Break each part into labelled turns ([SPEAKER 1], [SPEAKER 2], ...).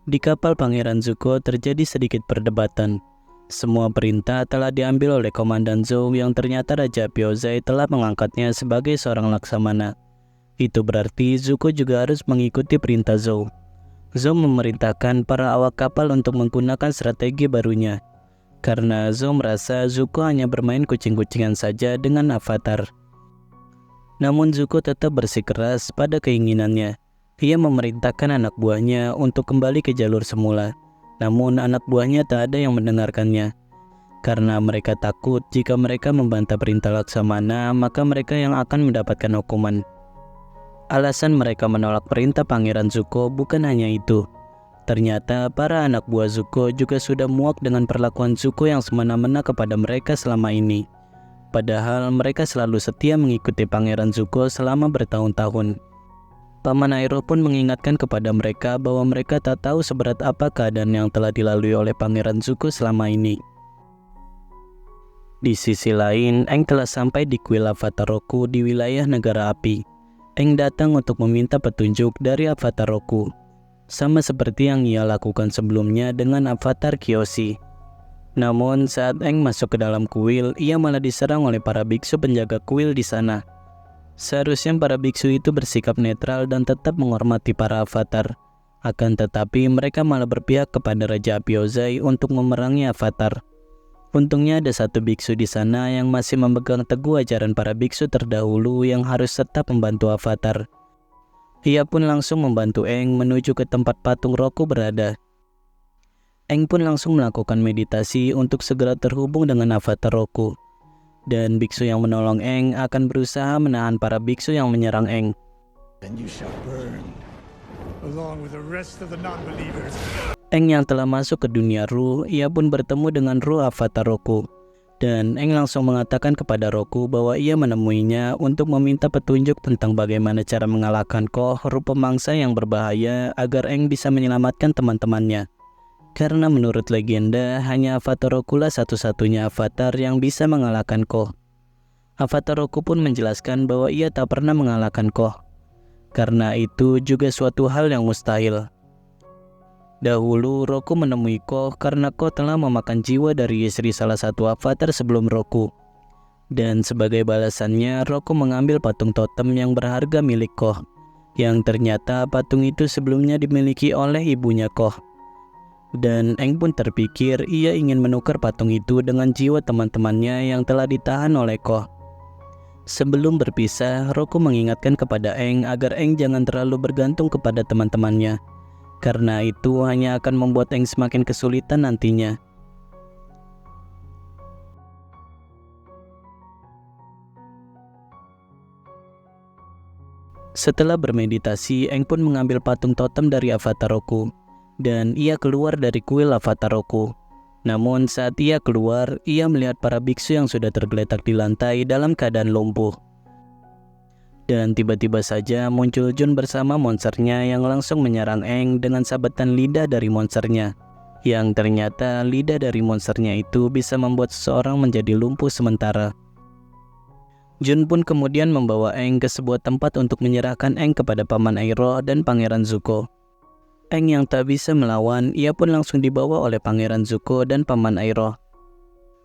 [SPEAKER 1] Di kapal Pangeran Zuko terjadi sedikit perdebatan. Semua perintah telah diambil oleh Komandan Zhou yang ternyata Raja Pyozai telah mengangkatnya sebagai seorang laksamana. Itu berarti Zuko juga harus mengikuti perintah Zhou. Zhou memerintahkan para awak kapal untuk menggunakan strategi barunya. Karena Zhou merasa Zuko hanya bermain kucing-kucingan saja dengan Avatar. Namun Zuko tetap bersikeras pada keinginannya. Ia memerintahkan anak buahnya untuk kembali ke jalur semula. Namun anak buahnya tak ada yang mendengarkannya. Karena mereka takut jika mereka membantah perintah Laksamana, maka mereka yang akan mendapatkan hukuman. Alasan mereka menolak perintah Pangeran Zuko bukan hanya itu. Ternyata para anak buah Zuko juga sudah muak dengan perlakuan Zuko yang semena-mena kepada mereka selama ini. Padahal mereka selalu setia mengikuti Pangeran Zuko selama bertahun-tahun. Paman Iroh pun mengingatkan kepada mereka bahwa mereka tak tahu seberat apa keadaan yang telah dilalui oleh Pangeran Zuko selama ini. Di sisi lain, Aang telah sampai di kuil Avatar Roku di wilayah Negara Api. Aang datang untuk meminta petunjuk dari Avatar Roku, sama seperti yang ia lakukan sebelumnya dengan Avatar Kyoshi. Namun saat Aang masuk ke dalam kuil, ia malah diserang oleh para biksu penjaga kuil di sana. Seharusnya para biksu itu bersikap netral dan tetap menghormati para avatar. Akan tetapi mereka malah berpihak kepada Raja Pyozai untuk memerangi avatar. Untungnya ada satu biksu di sana yang masih memegang teguh ajaran para biksu terdahulu yang harus tetap membantu avatar. Ia pun langsung membantu Aang menuju ke tempat patung Roku berada. Aang pun langsung melakukan meditasi untuk segera terhubung dengan avatar Roku. Dan biksu yang menolong Aang akan berusaha menahan para biksu yang menyerang Aang. Aang yang telah masuk ke dunia Ruh, ia pun bertemu dengan Ruh Avatar Roku. Dan Aang langsung mengatakan kepada Roku bahwa ia menemuinya untuk meminta petunjuk tentang bagaimana cara mengalahkan Koh, ruh pemangsa yang berbahaya, agar Aang bisa menyelamatkan teman-temannya. Karena menurut legenda, hanya Avatar Roku lah satu-satunya avatar yang bisa mengalahkan Koh. Avatar Roku pun menjelaskan bahwa ia tak pernah mengalahkan Koh. Karena itu juga suatu hal yang mustahil. Dahulu Roku menemui Koh karena Koh telah memakan jiwa dari istri salah satu avatar sebelum Roku. Dan sebagai balasannya, Roku mengambil patung totem yang berharga milik Koh. Yang ternyata patung itu sebelumnya dimiliki oleh ibunya Koh. Dan Aang pun terpikir ia ingin menukar patung itu dengan jiwa teman-temannya yang telah ditahan oleh Koh. Sebelum berpisah, Roku mengingatkan kepada Aang agar Aang jangan terlalu bergantung kepada teman-temannya. Karena itu hanya akan membuat Aang semakin kesulitan nantinya. Setelah bermeditasi, Aang pun mengambil patung totem dari Avatar Roku. Dan ia keluar dari kuil Avatar Roku. Namun saat ia keluar, ia melihat para biksu yang sudah tergeletak di lantai dalam keadaan lumpuh. Dan tiba-tiba saja muncul Jun bersama monsternya yang langsung menyerang Aang dengan sabetan lidah dari monsternya. Yang ternyata lidah dari monsternya itu bisa membuat seseorang menjadi lumpuh sementara. Jun pun kemudian membawa Aang ke sebuah tempat untuk menyerahkan Aang kepada Paman Iroh dan Pangeran Zuko. Aang yang tak bisa melawan, ia pun langsung dibawa oleh Pangeran Zuko dan Paman Iroh.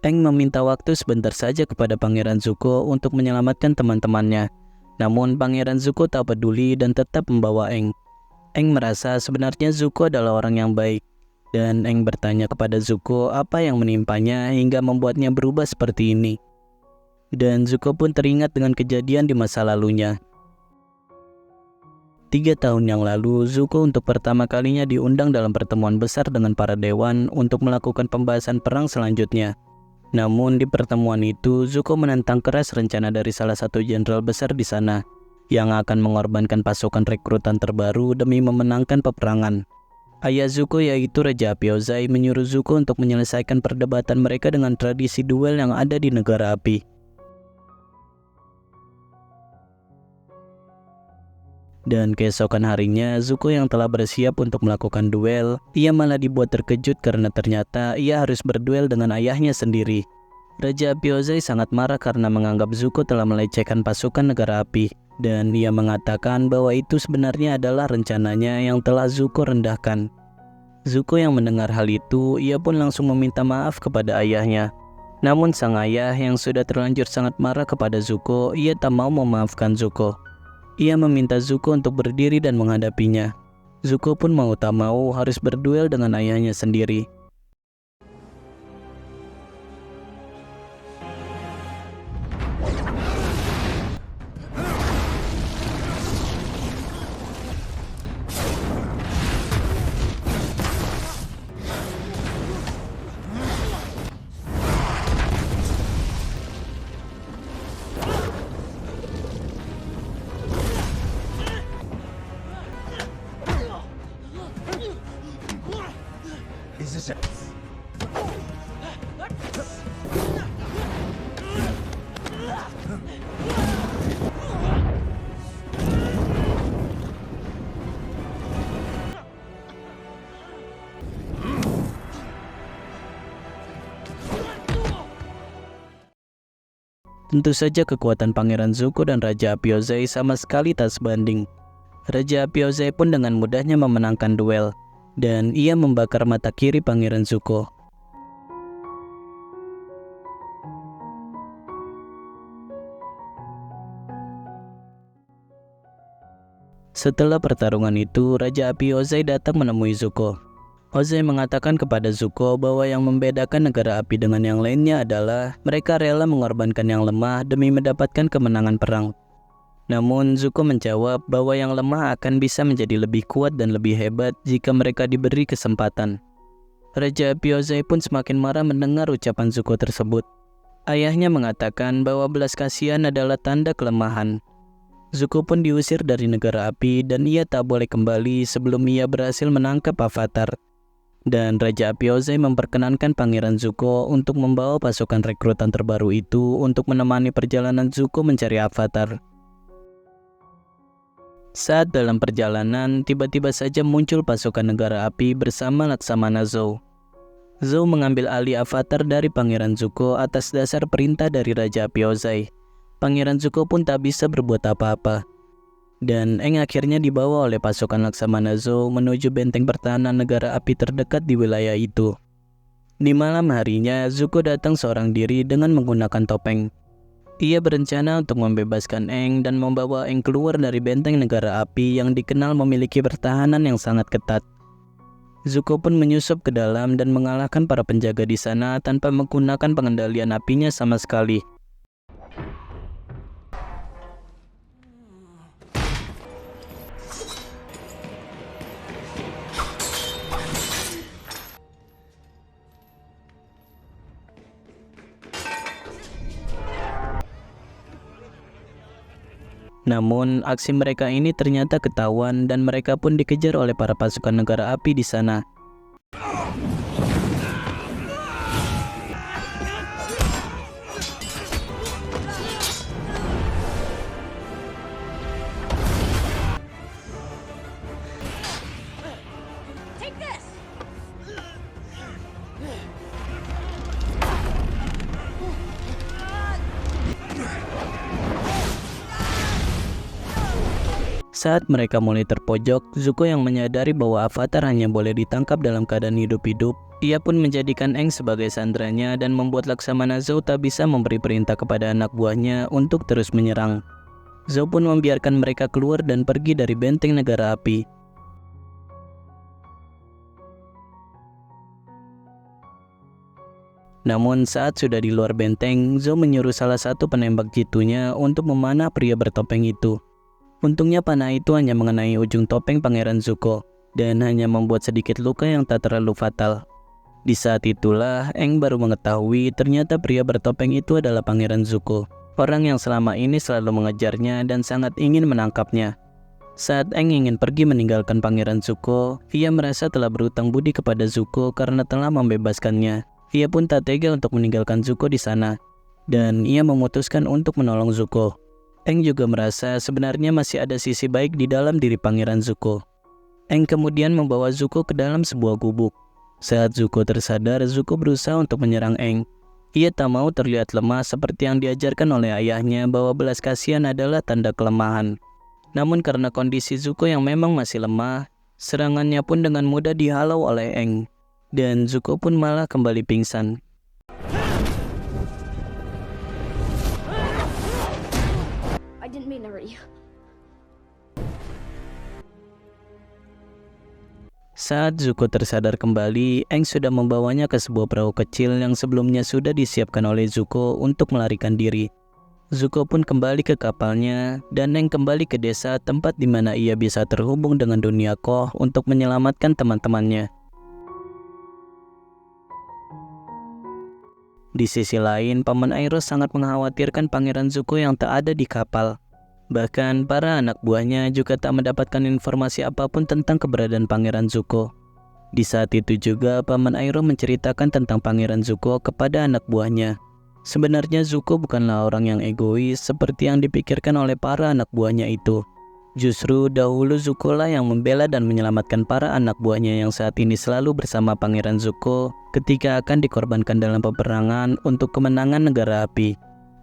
[SPEAKER 1] Aang meminta waktu sebentar saja kepada Pangeran Zuko untuk menyelamatkan teman-temannya. Namun Pangeran Zuko tak peduli dan tetap membawa Aang. Aang merasa sebenarnya Zuko adalah orang yang baik. Dan Aang bertanya kepada Zuko apa yang menimpanya hingga membuatnya berubah seperti ini. Dan Zuko pun teringat dengan kejadian di masa lalunya. 3 tahun yang lalu, Zuko untuk pertama kalinya diundang dalam pertemuan besar dengan para dewan untuk melakukan pembahasan perang selanjutnya. Namun di pertemuan itu, Zuko menentang keras rencana dari salah satu jenderal besar di sana, yang akan mengorbankan pasukan rekrutan terbaru demi memenangkan peperangan. Ayah Zuko yaitu Raja Pyozai menyuruh Zuko untuk menyelesaikan perdebatan mereka dengan tradisi duel yang ada di Negara Api. Dan keesokan harinya, Zuko yang telah bersiap untuk melakukan duel, ia malah dibuat terkejut karena ternyata ia harus berduel dengan ayahnya sendiri. Raja Pyozai sangat marah karena menganggap Zuko telah melecehkan pasukan Negara Api, dan ia mengatakan bahwa itu sebenarnya adalah rencananya yang telah Zuko rendahkan. Zuko yang mendengar hal itu, ia pun langsung meminta maaf kepada ayahnya. Namun sang ayah yang sudah terlanjur sangat marah kepada Zuko, ia tak mau memaafkan Zuko. Ia meminta Zuko untuk berdiri dan menghadapinya. Zuko pun mau tak mau harus berduel dengan ayahnya sendiri. Tentu saja kekuatan Pangeran Zuko dan Raja Api Ozai sama sekali tak sebanding. Raja Api Ozai pun dengan mudahnya memenangkan duel, dan ia membakar mata kiri Pangeran Zuko. Setelah pertarungan itu, Raja Api Ozai datang menemui Zuko. Ozai mengatakan kepada Zuko bahwa yang membedakan negara api dengan yang lainnya adalah mereka rela mengorbankan yang lemah demi mendapatkan kemenangan perang. Namun Zuko menjawab bahwa yang lemah akan bisa menjadi lebih kuat dan lebih hebat jika mereka diberi kesempatan. Raja Api Ozai pun semakin marah mendengar ucapan Zuko tersebut. Ayahnya mengatakan bahwa belas kasihan adalah tanda kelemahan. Zuko pun diusir dari negara api dan ia tak boleh kembali sebelum ia berhasil menangkap Avatar. Dan Raja Api Ozai memperkenankan Pangeran Zuko untuk membawa pasukan rekrutan terbaru itu untuk menemani perjalanan Zuko mencari Avatar. Saat dalam perjalanan, tiba-tiba saja muncul pasukan negara api bersama Laksamana Zou. Zou mengambil alih Avatar dari Pangeran Zuko atas dasar perintah dari Raja Api Ozai. Pangeran Zuko pun tak bisa berbuat apa-apa. Dan Aang akhirnya dibawa oleh pasukan Laksamana Zou menuju benteng pertahanan negara api terdekat di wilayah itu. Di malam harinya, Zuko datang seorang diri dengan menggunakan topeng. Ia berencana untuk membebaskan Aang dan membawa Aang keluar dari benteng negara api yang dikenal memiliki pertahanan yang sangat ketat. Zuko pun menyusup ke dalam dan mengalahkan para penjaga di sana tanpa menggunakan pengendalian apinya sama sekali. Namun, aksi mereka ini ternyata ketahuan dan mereka pun dikejar oleh para pasukan negara api di sana. Saat mereka mulai terpojok, Zuko yang menyadari bahwa Avatar hanya boleh ditangkap dalam keadaan hidup-hidup, ia pun menjadikan Aang sebagai sandranya dan membuat Laksamana Zou tak bisa memberi perintah kepada anak buahnya untuk terus menyerang. Zou pun membiarkan mereka keluar dan pergi dari benteng negara api. Namun saat sudah di luar benteng, Zou menyuruh salah satu penembak jitunya untuk memanah pria bertopeng itu. Untungnya panah itu hanya mengenai ujung topeng Pangeran Zuko dan hanya membuat sedikit luka yang tak terlalu fatal. Di saat itulah Aang baru mengetahui ternyata pria bertopeng itu adalah Pangeran Zuko, orang yang selama ini selalu mengejarnya dan sangat ingin menangkapnya. Saat Aang ingin pergi meninggalkan Pangeran Zuko, ia merasa telah berutang budi kepada Zuko karena telah membebaskannya. Ia pun tak tega untuk meninggalkan Zuko di sana, dan ia memutuskan untuk menolong Zuko. Aang juga merasa sebenarnya masih ada sisi baik di dalam diri Pangeran Zuko. Aang kemudian membawa Zuko ke dalam sebuah gubuk. Saat Zuko tersadar, Zuko berusaha untuk menyerang Aang. Ia tak mau terlihat lemah seperti yang diajarkan oleh ayahnya bahwa belas kasihan adalah tanda kelemahan. Namun karena kondisi Zuko yang memang masih lemah, Serangannya pun dengan mudah dihalau oleh Aang, dan Zuko pun malah kembali pingsan.
[SPEAKER 2] I didn't mean to hurt you.
[SPEAKER 1] Saat Zuko tersadar kembali, Aang sudah membawanya ke sebuah perahu kecil yang sebelumnya sudah disiapkan oleh Zuko untuk melarikan diri. Zuko pun kembali ke kapalnya, dan Aang kembali ke desa tempat di mana ia bisa terhubung dengan dunia Koh untuk menyelamatkan teman-temannya. Di sisi lain, Paman Iroh sangat mengkhawatirkan Pangeran Zuko yang tak ada di kapal. Bahkan para anak buahnya juga tak mendapatkan informasi apapun tentang keberadaan Pangeran Zuko. Di saat itu juga Paman Iroh menceritakan tentang Pangeran Zuko kepada anak buahnya. Sebenarnya Zuko bukanlah orang yang egois seperti yang dipikirkan oleh para anak buahnya itu. Justru dahulu Zuko lah yang membela dan menyelamatkan para anak buahnya yang saat ini selalu bersama Pangeran Zuko ketika akan dikorbankan dalam peperangan untuk kemenangan negara api.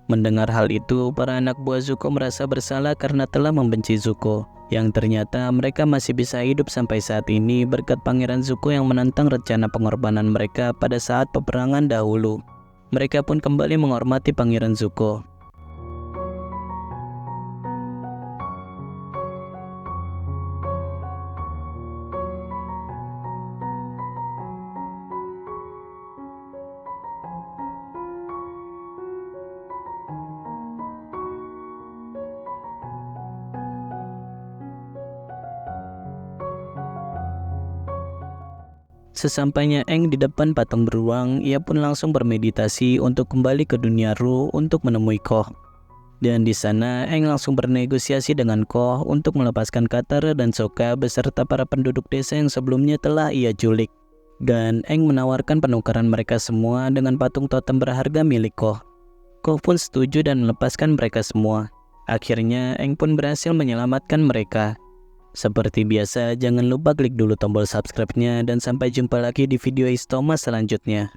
[SPEAKER 1] Mendengar hal itu, para anak buah Zuko merasa bersalah karena telah membenci Zuko, yang ternyata mereka masih bisa hidup sampai saat ini berkat Pangeran Zuko yang menentang rencana pengorbanan mereka pada saat peperangan dahulu. Mereka pun kembali menghormati Pangeran Zuko. Sesampainya Aang di depan patung beruang, ia pun langsung bermeditasi untuk kembali ke dunia Ru untuk menemui Koh. Dan di sana Aang langsung bernegosiasi dengan Koh untuk melepaskan Katara dan Sokka beserta para penduduk desa yang sebelumnya telah ia culik. Dan Aang menawarkan penukaran mereka semua dengan patung totem berharga milik Koh. Koh pun setuju dan melepaskan mereka semua. Akhirnya Aang pun berhasil menyelamatkan mereka. Seperti biasa, jangan lupa klik dulu tombol subscribe-nya dan sampai jumpa lagi di video Istoma selanjutnya.